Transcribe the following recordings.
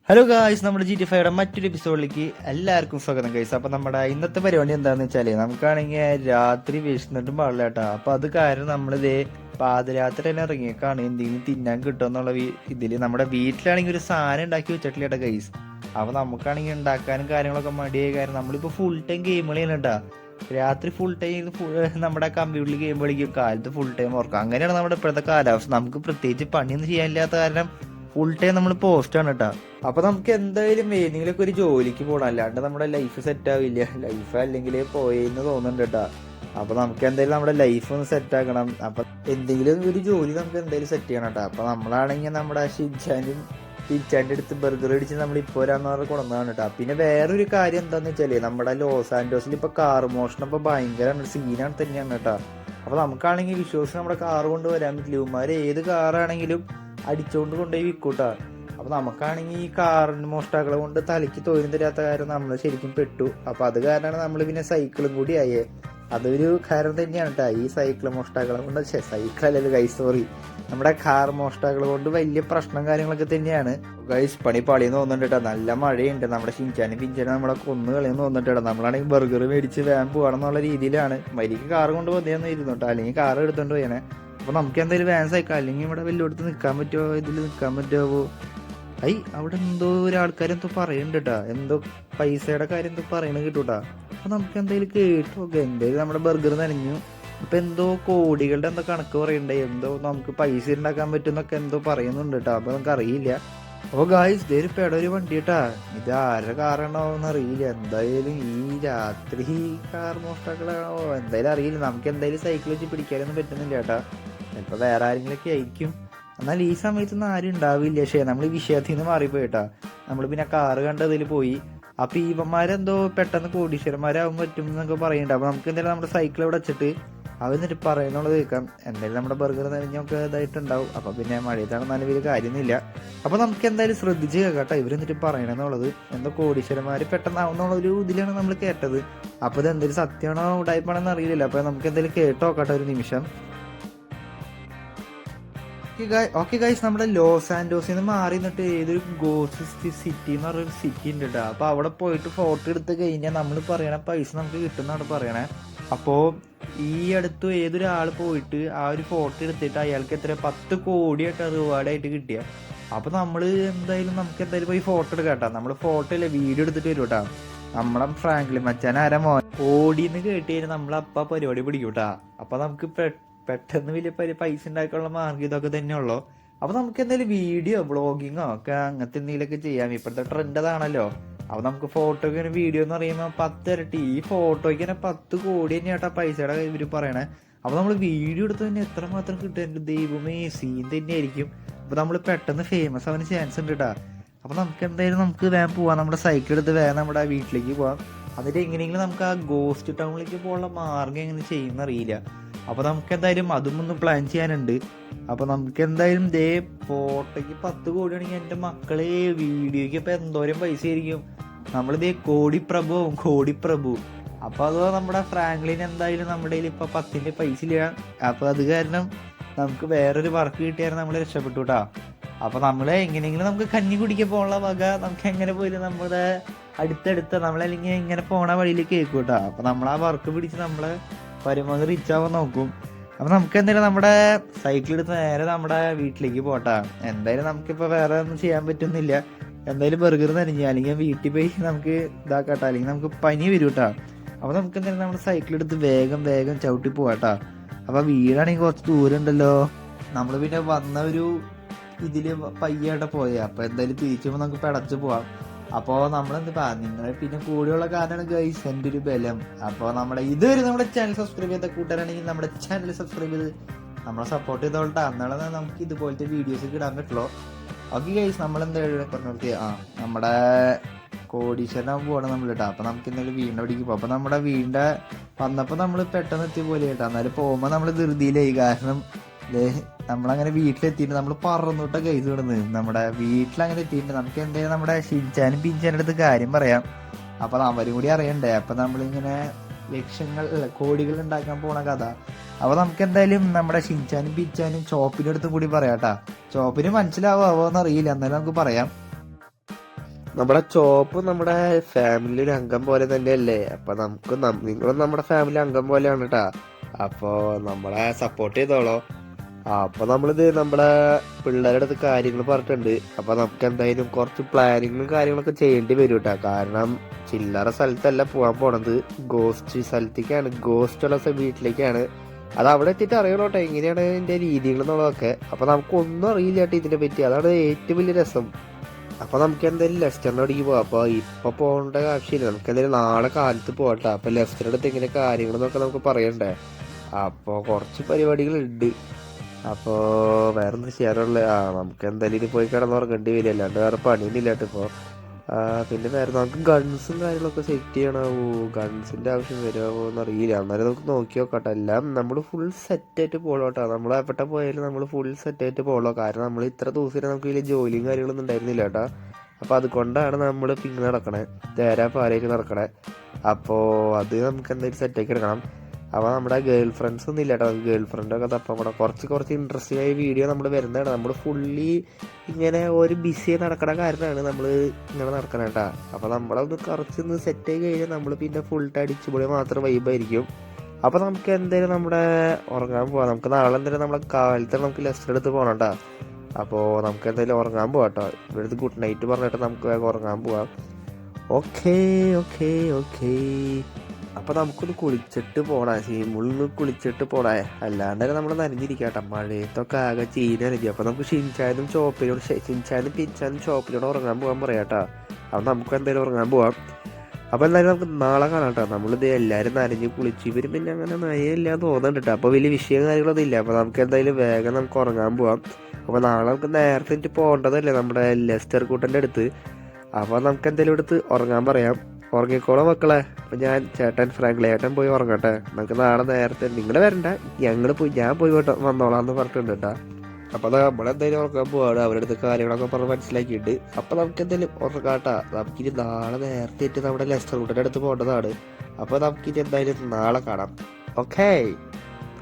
Hello guys, നമ്മുടെ GTA 5 മറ്റൊരു എപ്പിസോഡിലേക്ക് എല്ലാവർക്കും സ്വാഗതം ഗൈസ്. അപ്പോൾ നമ്മുടെ ഇന്നത്തെ പരിപാടി എന്താണെന്ന് വെച്ചാൽ നമുക്കാണെങ്കിൽ രാത്രി വിശന്നിട്ടും പാടില്ല കേട്ടോ. അപ്പോൾ അത് കാരണം നമ്മളിതേ പാതിരാത്രി തന്നെ ഇറങ്ങിയേക്കാണ് എന്തെങ്കിലും തിന്നാൻ കിട്ടുമെന്നുള്ള ഇതിൽ നമ്മുടെ വീട്ടിലാണെങ്കിൽ ഒരു സാധനം ഉണ്ടാക്കി വെച്ചിട്ടില്ല കേട്ടോ ഗൈസ്. അപ്പോൾ നമുക്കാണെങ്കിൽ ഉണ്ടാക്കാനും കാര്യങ്ങളൊക്കെ മടിയായ കാരണം നമ്മളിപ്പോൾ ഫുൾ ടൈം ഗെയിം കളിയാണ് കേട്ടോ. രാത്രി ഫുൾ ടൈം നമ്മുടെ കമ്പ്യൂട്ടറിൽ ഗെയിം കളിക്കും, കാലത്ത് ഫുൾ ടൈം ഓർക്കാം. അങ്ങനെയാണ് നമ്മുടെ ഇപ്പോഴത്തെ കാലാവസ്ഥ. നമുക്ക് പ്രത്യേകിച്ച് പണിയൊന്നും ചെയ്യാനില്ലാത്ത കാരണം ഫുൾ ടൈം നമ്മൾ പോസ്റ്റാണ് കേട്ടോ. അപ്പൊ നമുക്ക് എന്തായാലും ഏതെങ്കിലുമൊക്കെ ഒരു ജോലിക്ക് പോകണം, അല്ലാണ്ട് നമ്മുടെ ലൈഫ് സെറ്റ് ആവില്ല. ലൈഫ് അല്ലെങ്കിൽ പോയെന്ന് തോന്നുന്നുണ്ട് കേട്ടോ. അപ്പൊ നമുക്ക് എന്തായാലും നമ്മുടെ ലൈഫ് ഒന്ന് സെറ്റ് ആക്കണം. അപ്പൊ എന്തെങ്കിലും ഒരു ജോലി നമുക്ക് എന്തായാലും സെറ്റ് ചെയ്യണം കേട്ടോ. അപ്പൊ നമ്മളാണെങ്കിൽ നമ്മുടെ ഷിൻചാൻ്റെ അടുത്ത് ബർഗർ അടിച്ച് നമ്മൾ ഇപ്പോൾ വരാന്ന് പറഞ്ഞ് കൊണ്ടുവന്നതാണ് കേട്ടോ. പിന്നെ വേറൊരു കാര്യം എന്താന്ന് വെച്ചാല് നമ്മുടെ ലോസ് ആൻഡോസിൽ ഇപ്പൊ കാർ മോഷണം ഇപ്പൊ ഭയങ്കര സീനാണ് തന്നെയാണ് കേട്ടോ. അപ്പൊ നമുക്കാണെങ്കിൽ വിശ്വസിച്ച് നമ്മുടെ കാർ കൊണ്ട് വരാൻ പറ്റില്ല. ഇവന്മാര് ഏത് കാറാണെങ്കിലും അടിച്ചോണ്ട് കൊണ്ടുപോയി വിൽക്കൂട്ടാ. അപ്പൊ നമുക്കാണെങ്കിൽ ഈ കാറിന് മോഷ്ടാക്കളെ കൊണ്ട് തലയ്ക്ക് തൊഴിലും തരാത്ത കാര്യം നമ്മൾ ശരിക്കും പെട്ടു. അപ്പൊ അത് കാരണമാണ് നമ്മൾ പിന്നെ സൈക്കിളും കൂടി ആയേ. അതൊരു കാരണം തന്നെയാണ് കേട്ടോ. ഈ സൈക്കിൾ മോഷ്ടാക്കളെ കൊണ്ട് സൈക്കിളല്ലല്ലോ ഗൈസ്, സോറി, നമ്മുടെ കാർ മോഷ്ടാക്കളെ കൊണ്ട് വലിയ പ്രശ്നം കാര്യങ്ങളൊക്കെ തന്നെയാണ് ഗൈസ്. പണി പളിയെന്ന് തോന്നുന്നുണ്ട് കേട്ടോ. നല്ല മഴയുണ്ട്. നമ്മുടെ ഷിൻചാനും പിഞ്ചാനും നമ്മളെ കൊന്നു കളിയെന്ന് തോന്നുന്നുണ്ട് കേട്ടോ. നമ്മളാണെങ്കിൽ ബർഗർ മേടിച്ച് വേഗം പോകണം എന്നുള്ള രീതിയിലാണ്. മരിക്ക് കാർ കൊണ്ട് വന്നേന്ന് ഇരുന്നു കേട്ടോ, അല്ലെങ്കിൽ കാർ എടുത്തോണ്ട് പോയേനെ. അപ്പൊ നമുക്ക് എന്തായാലും വേഗം സൈക്കിൾ, അല്ലെങ്കിൽ ഇവിടെ വലിയടത്ത് നിൽക്കാൻ പറ്റുമോ, ഇതിൽ നിൽക്കാൻ പറ്റുമോ? അവിടെ എന്തോ ഒരാൾക്കാരെന്തോ പറയുന്നുണ്ട് കേട്ടാ, എന്തോ പൈസയുടെ കാര്യം എന്തോ പറയണ കേട്ടൂട്ടാ. അപ്പൊ നമുക്ക് എന്തായാലും കേട്ടു. എന്തായാലും നമ്മുടെ ബർഗർ നനഞ്ഞു. അപ്പൊ എന്തോ കോടികളുടെ എന്തോ കണക്ക് പറയണ്ടേ, എന്തോ നമുക്ക് പൈസ ഉണ്ടാക്കാൻ പറ്റുന്നൊക്കെ എന്തോ പറയുന്നുണ്ട് കേട്ടോ. അപ്പൊ നമുക്ക് അറിയില്ല. അപ്പൊ ഗായ്സ്, ഇതൊരു പെടൊരു വണ്ടി കേട്ടാ. ഇത് ആരുടെ കാറാണോന്ന് അറിയില്ല. എന്തായാലും ഈ രാത്രി കാർ മോഷ്ടാക്കളാണോ എന്തായാലും അറിയില്ല. നമുക്ക് എന്തായാലും സൈക്കിൾ വെച്ച് പിടിക്കാനൊന്നും പറ്റുന്നില്ല കേട്ടാ. ചിലപ്പോ വേറെ ആരെങ്കിലൊക്കെ ആയിരിക്കും. എന്നാൽ ഈ സമയത്തൊന്നും ആരും ഉണ്ടാവില്ല. പക്ഷേ നമ്മൾ ഈ വിഷയത്തിൽ നിന്ന് മാറിപ്പോയിട്ടാ. നമ്മൾ പിന്നെ കാറ് കണ്ടതിൽ പോയി. അപ്പൊ ഇവന്മാരെന്തോ പെട്ടെന്ന് കോടീശ്വരന്മാരാവാൻ പറ്റും എന്നൊക്കെ പറയുന്നുണ്ട്. അപ്പൊ നമുക്ക് എന്തായാലും നമ്മുടെ സൈക്കിൾ ഇവിടെ വെച്ചിട്ട് അവന്നിട്ട് പറയുന്നുള്ളത് കേൾക്കാം. എന്തായാലും നമ്മുടെ ബർഗർ നനഞ്ഞൊക്കെ ഇതായിട്ടുണ്ടാവും. അപ്പൊ പിന്നെ മഴയത്താണ് നല്ല വലിയ കാര്യമൊന്നുമില്ല. അപ്പൊ നമുക്ക് എന്തായാലും ശ്രദ്ധിച്ച് കേട്ടോ ഇവരെന്നിട്ട് പറയണെന്നുള്ളത്. എന്തോ കോടീശ്വരന്മാര് പെട്ടെന്നാവുന്നുള്ള ഒരു ഇതിലാണ് നമ്മൾ കേട്ടത്. അപ്പൊ ഇത് എന്തെങ്കിലും സത്യമാണോ ഉടായ്പാണെന്ന് അറിയില്ല. അപ്പൊ നമുക്ക് എന്തായാലും കേട്ടോ നോക്കട്ടെ ഒരു നിമിഷം. ഓക്കെ ഗൈസ്, നമ്മുടെ ലോസ് ആൻഡോസിൽ നിന്ന് മാറി നിന്നിട്ട് ഏതൊരു ഗോസ്റ്റ് സിറ്റി എന്ന് പറഞ്ഞൊരു സിറ്റി ഉണ്ട് കേട്ടോ. അപ്പൊ അവിടെ പോയിട്ട് ഫോട്ടോ എടുത്ത് കഴിഞ്ഞാൽ നമ്മൾ പറയണ പൈസ നമുക്ക് കിട്ടുന്നതാണ് പറയണേ. അപ്പോ ഈ അടുത്ത് ഏതൊരാൾ പോയിട്ട് ആ ഒരു ഫോട്ടോ എടുത്തിട്ട് അയാൾക്ക് എത്ര 10 കോടിയായിട്ട് റിവാർഡായിട്ട് കിട്ടിയ. അപ്പൊ നമ്മള് നമുക്ക് എന്തായാലും പോയി ഫോട്ടോ എടുക്കാം കേട്ടോ. നമ്മള് ഫോട്ടോ അല്ലേ വീഡിയോ എടുത്തിട്ട് വരും കേട്ടോ. നമ്മളെ ഫ്രാങ്ക്ലിൻ മച്ചാൻ ആരാ മോൻ ഓടിന്ന് കേട്ട് കഴിഞ്ഞാൽ നമ്മളപ്പ പരിപാടി പിടിക്കും കേട്ടാ. അപ്പൊ നമുക്ക് പെട്ടെന്ന് വലിയ പൈസ ഉണ്ടാക്കാനുള്ള മാർഗം ഇതൊക്കെ തന്നെയുള്ളൂ. അപ്പൊ നമുക്ക് എന്തെങ്കിലും വീഡിയോ വ്ളോഗിങ്ങോ ഒക്കെ അങ്ങനത്തെ എന്തെങ്കിലുമൊക്കെ ചെയ്യാം. ഇപ്പോഴത്തെ ട്രെൻഡ് അതാണല്ലോ. അപ്പൊ നമുക്ക് ഫോട്ടോക്ക് വീഡിയോ എന്ന് പറയുമ്പോൾ 10 ഇരട്ടി, ഈ ഫോട്ടോയ്ക്ക് തന്നെ 10 കോടി തന്നെയാട്ടാ പൈസയുടെ ഇവര് പറയണേ. അപ്പൊ നമ്മൾ വീഡിയോ എടുത്ത് തന്നെ എത്രമാത്രം കിട്ടും, എന്റെ ദൈവമേ, സീൻ തന്നെയായിരിക്കും. അപ്പൊ നമ്മൾ പെട്ടെന്ന് ഫേമസ് ആവാൻ ചാൻസ് ഉണ്ട് കേട്ടാ. അപ്പൊ നമുക്ക് എന്തായാലും നമുക്ക് വേഗം പോവാം. നമ്മുടെ സൈക്കിൾ എടുത്ത് വേഗം നമ്മുടെ വീട്ടിലേക്ക് പോവാം. എന്നിട്ട് എങ്ങനെയെങ്കിലും നമുക്ക് ആ ഗോസ്റ്റ് ടൗണിലേക്ക് പോകാനുള്ള മാർഗം എങ്ങനെ ചെയ്യുന്ന അറിയില്ല. അപ്പൊ നമുക്ക് എന്തായാലും അതും ഒന്ന് പ്ലാൻ ചെയ്യാനുണ്ട്. അപ്പൊ നമുക്ക് എന്തായാലും ദേ ഫോട്ടോയ്ക്ക് 10 കോടി ആണെങ്കിൽ എന്റെ മക്കളെ വീഡിയോക്ക് ഇപ്പൊ എന്തോരം പൈസ ആയിരിക്കും. നമ്മളിതേ കോടിപ്രഭു. അപ്പൊ അത് നമ്മുടെ ഫ്രാങ്ക്ലിൻ എന്തായാലും നമ്മുടെ ഇപ്പൊ 10ന്റെ പൈസ ഇല്ല. അപ്പൊ അത് കാരണം നമുക്ക് വേറൊരു വർക്ക് കിട്ടിയാൽ നമ്മൾ രക്ഷപ്പെട്ടു കേട്ടാ. അപ്പൊ നമ്മള് എങ്ങനെയെങ്കിലും നമുക്ക് കഞ്ഞി കുടിക്കാൻ പോകാനുള്ള വക നമുക്ക് എങ്ങനെ പോലും നമ്മുടെ അടുത്തടുത്ത നമ്മളല്ലെങ്കിൽ ഇങ്ങനെ പോണ വഴിയിലേക്ക് കേൾക്കും കേട്ടാ. അപ്പൊ നമ്മൾ ആ വർക്ക് പിടിച്ച് നമ്മളെ പരമാവധി റിച്ച് ആവാൻ നോക്കും. അപ്പൊ നമുക്ക് എന്തായാലും നമ്മുടെ സൈക്കിൾ എടുത്ത് നേരെ നമ്മുടെ വീട്ടിലേക്ക് പോട്ടാ. എന്തായാലും നമുക്കിപ്പോ വേറെ ഒന്നും ചെയ്യാൻ പറ്റുന്നില്ല. എന്തായാലും ബർഗർ നനഞ്ഞു, അല്ലെങ്കിൽ വീട്ടിൽ പോയി നമുക്ക് ഇതാക്കാട്ടാ, അല്ലെങ്കിൽ നമുക്ക് പനി വരും കേട്ടാ. അപ്പൊ നമുക്ക് എന്തായാലും നമ്മുടെ സൈക്കിൾ എടുത്ത് വേഗം ചവിട്ടി പോവാട്ടാ. അപ്പൊ വീടാണെങ്കിൽ കുറച്ച് ദൂരം ഉണ്ടല്ലോ. നമ്മള് പിന്നെ വന്ന ഒരു ഇതില് പയ്യായിട്ട് പോയാ. അപ്പൊ എന്തായാലും തിരിച്ചുമ്പോ നമുക്ക് പിടച്ചു പോവാം. അപ്പോ നമ്മളെന്താ നിങ്ങളെ പിന്നെ കൂടെയുള്ള കാരണമാണ് ഗൈസ് എന്റെ ഒരു ബലം. അപ്പൊ ഇതുവരെ നമ്മുടെ ചാനൽ സബ്സ്ക്രൈബ് ചെയ്ത കൂട്ടുകാരാണെങ്കിൽ നമ്മുടെ ചാനൽ സബ്സ്ക്രൈബ് ചെയ്ത് നമ്മളെ സപ്പോർട്ട് ചെയ്തോളട്ടെ. എന്നാലും നമുക്ക് ഇതുപോലത്തെ വീഡിയോസ് ഇടാൻ പറ്റുള്ളൂ. ഓക്കെ ഗൈസ്, നമ്മളെന്താ പറഞ്ഞോടത്തി നമ്മുടെ കോടീശ്വരനാകും പോകണം നമ്മൾ കേട്ടോ. അപ്പൊ നമുക്ക് എന്തായാലും വീടിന്റെ അവിടേക്ക് പോകും. അപ്പൊ നമ്മുടെ വീടിന്റെ വന്നപ്പോ നമ്മൾ പെട്ടെന്ന് എത്തിയ പോലെ കേട്ടോ. എന്നാലും പോകുമ്പോ നമ്മള് ധൃതിയിലായി. കാരണം നമ്മളങ്ങനെ വീട്ടിലെത്തിയിട്ട് നമ്മൾ പറന്നോട്ട കൈസ് കിടന്ന് നമ്മുടെ വീട്ടിലങ്ങനെ എത്തിയിട്ട് നമുക്ക് എന്തായാലും നമ്മുടെ ഷിൻചാനും പിഞ്ചാനും അടുത്ത് കാര്യം പറയാം. അപ്പൊ അവരും കൂടി അറിയണ്ടേ. അപ്പൊ നമ്മളിങ്ങനെ കോടികൾ ഉണ്ടാക്കാൻ പോണ കഥ. അപ്പൊ നമുക്ക് എന്തായാലും നമ്മുടെ ഷിൻചാനും പിഞ്ചാനും ചോപ്പിന്റെ അടുത്തും കൂടി പറയാട്ടാ. ചോപ്പിന് മനസ്സിലാവോന്ന് അറിയില്ല, എന്നാലും നമുക്ക് പറയാം. നമ്മുടെ ചോപ്പ് നമ്മുടെ ഫാമിലി ഒരു അംഗം പോലെ തന്നെയല്ലേ. അപ്പൊ നമുക്ക് നിങ്ങളും നമ്മുടെ ഫാമിലി അംഗം പോലെയാണ് കേട്ടാ. അപ്പൊ നമ്മളെ സപ്പോർട്ട് ചെയ്തോളോ. അപ്പൊ നമ്മളിത് നമ്മുടെ പിള്ളേരുടെ അടുത്ത് കാര്യങ്ങൾ പറഞ്ഞിട്ടുണ്ട്. അപ്പൊ നമുക്ക് എന്തായാലും കുറച്ച് പ്ലാനിങ്ങും കാര്യങ്ങളൊക്കെ ചെയ്യേണ്ടി വരും കേട്ടാ. കാരണം ചില്ലറ സ്ഥലത്തല്ല പോകാൻ പോണത്, ഗോസ്റ്റ് സ്ഥലത്തേക്കാണ്, ഗോസ്റ്റ് ഉള്ള വീട്ടിലേക്കാണ്. അത് അവിടെ എത്തിയിട്ട് അറിയണോട്ടെ എങ്ങനെയാണ് ഇതിന്റെ രീതികൾ എന്നുള്ളതൊക്കെ. അപ്പൊ നമുക്കൊന്നും അറിയില്ല കേട്ടോ ഇതിനെ പറ്റി, അതാണ് ഏറ്റവും വലിയ രസം. അപ്പൊ നമുക്ക് എന്തായാലും ലെസ്റ്ററിന്റെ അവിടേക്ക് പോവാം. അപ്പൊ ഇപ്പൊ പോകേണ്ട ആവശ്യമില്ല, നമുക്ക് എന്തായാലും നാളെ കാലത്ത് പോകട്ടെ. അപ്പൊ ലെസ്റ്ററിന്റെ അടുത്ത് എങ്ങനെ കാര്യങ്ങളെന്നൊക്കെ നമുക്ക് പറയണ്ടേ. അപ്പൊ കുറച്ച് പരിപാടികളുണ്ട്. അപ്പോ വേറെന്താ ചെയ്യാറുള്ള, നമുക്ക് എന്തായാലും ഇനി പോയി കിടന്നുറങ്ങേണ്ടി വരില്ല, അല്ലാണ്ട് വേറെ പണിയൊന്നും ഇല്ലാട്ട് ഇപ്പൊ. പിന്നെ വേറെ നമുക്ക് ഗൺസും കാര്യങ്ങളൊക്കെ സെറ്റ് ചെയ്യണാവോ, ഗൺസിന്റെ ആവശ്യം വരുമോ എന്നറിയില്ല. അന്നേരം നമുക്ക് നോക്കി നോക്കട്ടെ. എല്ലാം നമ്മൾ ഫുൾ സെറ്റ് ആയിട്ട് പോകണോട്ടോ. നമ്മൾ എവിടെ പോയാലും നമ്മൾ ഫുൾ സെറ്റ് ആയിട്ട് പോകണോ. കാരണം നമ്മൾ ഇത്ര ദിവസം നമുക്ക് വലിയ ജോലിയും കാര്യങ്ങളൊന്നും ഉണ്ടായിരുന്നില്ല കേട്ടോ. അപ്പൊ അതുകൊണ്ടാണ് നമ്മൾ പിന്നെ നടക്കണേ, തേരാ പാലേക്ക് നടക്കണേ. അപ്പോ അത് നമുക്ക് എന്തായാലും സെറ്റാക്കി എടുക്കണം. അപ്പൊ നമ്മുടെ ഗേൾ ഫ്രണ്ട്സ് ഒന്നും ഇല്ല കേട്ടോ. ഗേൾ ഫ്രണ്ടൊക്കെ തപ്പാൻ പോണം. കുറച്ച് ഇൻട്രസ്റ്റിംഗ് ആയ വീഡിയോ നമ്മൾ വരുന്നതാണ്. നമ്മൾ ഫുള്ളി ഇങ്ങനെ ഒരു ബിസി നടക്കണ കാരണമാണ് നമ്മൾ ഇങ്ങനെ നടക്കണ കേട്ടാ. അപ്പൊ നമ്മളൊന്ന് കുറച്ചൊന്ന് സെറ്റ് ആയി കഴിഞ്ഞാൽ നമ്മൾ പിന്നെ ഫുൾ അടിച്ചുപൊളി മാത്രം വൈബായിരിക്കും. അപ്പൊ നമുക്ക് എന്തായാലും നമ്മുടെ ഉറങ്ങാൻ പോവാം. നമുക്ക് നാളെ എന്തായാലും നമ്മളെ കാലത്ത് നമുക്ക് ലെസ്റ്റർ എടുത്ത് പോകണം കേട്ടാ. അപ്പോൾ നമുക്ക് എന്തായാലും ഉറങ്ങാൻ പോവാം കേട്ടോ. ഇവിടുത്തെ ഗുഡ് നൈറ്റ് പറഞ്ഞിട്ട് നമുക്ക് വേഗം ഉറങ്ങാൻ പോവാം. Okay okay okay. അപ്പൊ നമുക്കൊന്ന് കുളിച്ചിട്ട് പോണേ, സ്വിമ്മിങ്ങിൽ കുളിച്ചിട്ട് പോണേ. അല്ലാണ്ട് നമ്മൾ നനഞ്ഞിരിക്കട്ടെ, മഴയത്തൊക്കെ ആകെ ചീനനഞ്ഞു. അപ്പൊ നമുക്ക് ഷിൻചാനും പിൻചാനും ചോപ്പിനോട് ഉറങ്ങാൻ പോകാൻ പറയാട്ടാ. അപ്പൊ നമുക്ക് എന്തായാലും ഉറങ്ങാൻ പോവാം. അപ്പൊ എന്തായാലും നമുക്ക് നാളെ കാണാം കേട്ടോ. നമ്മളിത് എല്ലാവരും നനഞ്ഞ് കുളിച്ച് ഇവരും പിന്നെ അങ്ങനെ നനയില്ലാന്ന് തോന്നുന്നുണ്ട്. അപ്പൊ വലിയ വിഷയം കാര്യങ്ങളൊന്നും ഇല്ല. അപ്പൊ നമുക്ക് എന്തായാലും വേഗം നമുക്ക് ഉറങ്ങാൻ പോവാം. അപ്പൊ നാളെ നമുക്ക് നേരത്തെ പോകേണ്ടതല്ലേ നമ്മുടെ ലെസ്റ്റർ കൂട്ടന്റെ അടുത്ത്. അപ്പൊ നമുക്ക് എന്തായാലും എടുത്ത് ഉറങ്ങാൻ പറയാം. ഉറങ്ങിക്കോളാം മക്കളെ. അപ്പൊ ഞാൻ ചേട്ടൻ ഫ്രാങ്ക്ലേട്ടൻ പോയി ഉറങ്ങട്ടെ. നമുക്ക് നാളെ നേരത്തെ നിങ്ങൾ വരണ്ട, ഞാൻ പോയി വന്നോളാന്ന് പറഞ്ഞിട്ടുണ്ട് കേട്ടാ. അപ്പൊ നമ്മളെന്തായാലും ഉറങ്ങാൻ പോവാണ്. അവരുടെ അടുത്ത് കാര്യങ്ങളൊക്കെ പറഞ്ഞ് മനസ്സിലാക്കിയിട്ട് അപ്പൊ നമുക്ക് എന്തായാലും ഉറങ്ങാട്ടാ. നമുക്കിനി നാളെ നേരത്തെ നമ്മുടെ ലെസ്റ്റർ കൂട്ടന്റെ അടുത്ത് പോകേണ്ടതാണ്. അപ്പൊ നമുക്കിനി എന്തായാലും നാളെ കാണാം. ഓക്കേ.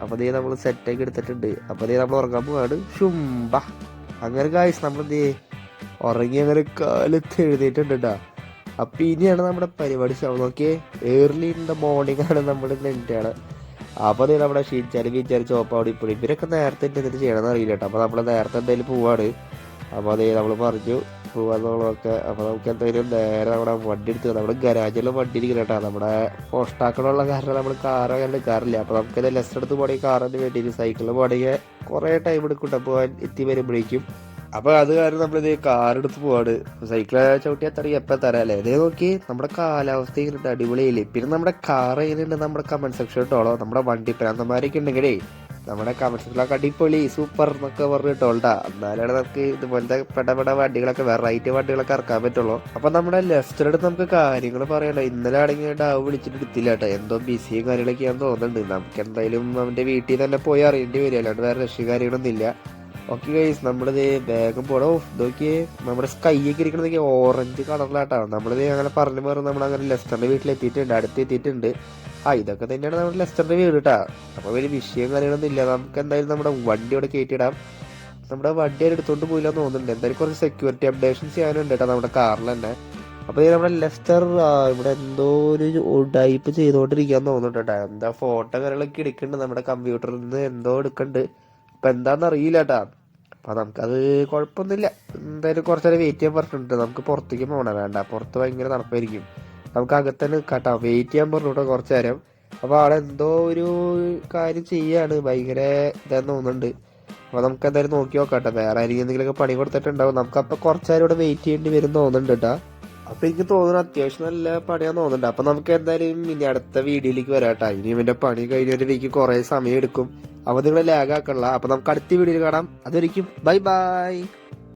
അപ്പൊ നീ നമ്മൾ സെറ്റാക്കി എടുത്തിട്ടുണ്ട്. അപ്പൊ നീ നമ്മൾ ഉറങ്ങാൻ പോവാണ്. ഷുംബ. അങ്ങനെ ഗായ്സ് നമ്മളെന്ത് ഉറങ്ങി അങ്ങനെ കാലത്ത് എഴുന്നേറ്റുണ്ട് കേട്ടാ. അപ്പൊ ഇനിയാണ് നമ്മുടെ പരിപാടി നോക്കിയേ. ഏർലി ഇൻ ദ മോർണിംഗ് ആണ് നമ്മുടെ നെറ്റാണ്. അപ്പൊ നീ നമ്മുടെ ഷീച്ചാല് ചോപ്പാടി ഇപ്പോഴും ഇവരൊക്കെ നേരത്തെ എന്തെങ്കിലും ചെയ്യണമെന്ന് അറിയില്ല കേട്ടോ. അപ്പൊ നമ്മള് നേരത്തെ എന്തായാലും പോവാണ്. അപ്പൊ അതേ നമ്മള് പറഞ്ഞു പോവാന്നുള്ളതൊക്കെ. അപ്പൊ നമുക്ക് എന്തായാലും നേരെ നമ്മുടെ വണ്ടി എടുത്ത് നമ്മുടെ ഗരാജിലുള്ള വണ്ടി ഇരിക്കണം കേട്ടോ. നമ്മുടെ പോസ്റ്റാക്കളുള്ള കാരണം നമ്മൾ കാറ് അങ്ങനെ എടുക്കാറില്ല. അപ്പൊ നമുക്ക് ലെസ് എടുത്ത് പോണെങ്കിൽ കാറിന് വേണ്ടി സൈക്കിളിൽ പോകണമെങ്കിൽ കുറെ ടൈം എടുക്കും കേട്ടോ പോകാൻ എത്തി വരുമ്പോഴേക്കും. അപ്പൊ അത് കാരണം നമ്മളിത് കാറെടുത്ത് പോവാണ്. സൈക്കിള് ചവിട്ടി എത്ര എപ്പം തരാല്ലേ. ഇതേ നോക്കി നമ്മുടെ കാലാവസ്ഥ ഇങ്ങനെ അടിപൊളിയില്ലേ. പിന്നെ നമ്മുടെ കാർ എങ്ങനെയുണ്ട് നമ്മുടെ കമന്റ് സെക്ഷൻ ഇട്ടോളോ. നമ്മുടെ വണ്ടി പ്രാന്തന്മാരൊക്കെ ഉണ്ടെങ്കിലേ നമ്മുടെ കമന്റ് സെക്ഷനിലൊക്കെ അടിപൊളി സൂപ്പർ എന്നൊക്കെ പറഞ്ഞിട്ടോണ്ടാ. എന്നാലാണ് നമുക്ക് ഇതുപോലത്തെ പെട വണ്ടികളൊക്കെ വെറൈറ്റി വണ്ടികളൊക്കെ ഇറക്കാൻ പറ്റുള്ളൂ. അപ്പൊ നമ്മുടെ ലെസ്റ്ററടുത്ത് നമുക്ക് കാര്യങ്ങൾ പറയണ്ട. ഇന്നലെ ആണെങ്കിൽ ഡാവ് വിളിച്ചിട്ട് എടുത്തില്ല കേട്ടോ. എന്തോ ബിസിയും കാര്യങ്ങളൊക്കെ ഞാൻ തോന്നുന്നുണ്ട്. നമുക്ക് എന്തായാലും അവന്റെ വീട്ടിൽ തന്നെ പോയി അറിയേണ്ടി വരും, അല്ലാണ്ട് വേറെ രക്ഷയും കാര്യങ്ങളൊന്നും ഇല്ല. ഓക്കെ ഗൈസ്, നമ്മളിത് വേഗം പോടോ. ഇതൊക്കെ നമ്മുടെ സ്കൈ ഒക്കെ ഇരിക്കണതൊക്കെ ഓറഞ്ച് കളറിലാട്ടോ. നമ്മളിത് അങ്ങനെ പറഞ്ഞു നമ്മളങ്ങനെ ലെസ്റ്ററിന്റെ വീട്ടിലെത്തിയിട്ടുണ്ട്, അടുത്തെത്തിയിട്ടുണ്ട്. ഇതൊക്കെ തന്നെയാണ് നമ്മുടെ ലെസ്റ്ററിന്റെ വീട് കേട്ടാ. അപ്പൊ വലിയ വിഷയം കാര്യങ്ങളൊന്നും ഇല്ല. നമുക്ക് എന്തായാലും നമ്മുടെ വണ്ടി ഇവിടെ കയറ്റിയിടാം. നമ്മുടെ വണ്ടി ആരും എടുത്തോണ്ട് പോയില്ലെന്ന് തോന്നുന്നുണ്ട്. എന്തായാലും കുറച്ച് സെക്യൂരിറ്റി അപ്ഡേഷൻസ് ചെയ്യാനുണ്ട് കേട്ടോ നമ്മുടെ കാറിൽ തന്നെ. അപ്പൊ നമ്മുടെ ലെസ്റ്റർ ഇവിടെ എന്തോ ഒരു ടൈപ്പ് ചെയ്തോണ്ടിരിക്കാന്ന് തോന്നുന്നുണ്ട് കേട്ടോ. എന്താ ഫോട്ടോ കാര്യങ്ങളൊക്കെ എടുക്കുന്നുണ്ട്, നമ്മുടെ കമ്പ്യൂട്ടറിൽ നിന്ന് എന്തോ എടുക്കുന്നുണ്ട്. അപ്പൊ എന്താന്ന് അറിയില്ല കേട്ടാ. അപ്പൊ നമുക്കത് കുഴപ്പമൊന്നുമില്ല. എന്തായാലും കുറച്ചേരം വെയിറ്റ് ചെയ്യാൻ പറഞ്ഞിട്ടുണ്ട്. നമുക്ക് പുറത്തേക്ക് പോകണം, വേണ്ട പുറത്ത് ഭയങ്കര തണുപ്പായിരിക്കും. നമുക്ക് അകത്തന്നെ കേട്ടാ വെയിറ്റ് ചെയ്യാൻ പറഞ്ഞു കേട്ടോ കുറച്ചു നേരം. അപ്പൊ അവിടെ എന്തോ ഒരു കാര്യം ചെയ്യാണ്, ഭയങ്കര ഇതാന്ന് തോന്നുന്നുണ്ട്. അപ്പൊ നമുക്ക് എന്തായാലും നോക്കി നോക്കാട്ടെ. വേറെ ആരെങ്കിലും എന്തെങ്കിലുമൊക്കെ പണി കൊടുത്തിട്ടുണ്ടാവും. നമുക്ക് അപ്പൊ കുറച്ചേരം ഇവിടെ വെയിറ്റ് ചെയ്യേണ്ടി വരും തോന്നുന്നുണ്ട് കേട്ടാ. അപ്പൊ എനിക്ക് തോന്നുന്നു അത്യാവശ്യം നല്ല പണിയാന്ന് തോന്നുന്നുണ്ട്. അപ്പൊ നമുക്ക് എന്തായാലും ഇനി അടുത്ത വീഡിയോയിലേക്ക് വരാട്ടാ. ഇനി ഇവന്റെ പണി കഴിഞ്ഞിട്ട് കുറെ സമയം എടുക്കും. അപ്പൊ നിങ്ങളെ ലാഗ് ആക്കണില്ല. അപ്പൊ നമുക്ക് അടുത്ത വീഡിയോയിൽ കാണാം. അതൊരിക്കും ബൈ ബൈ.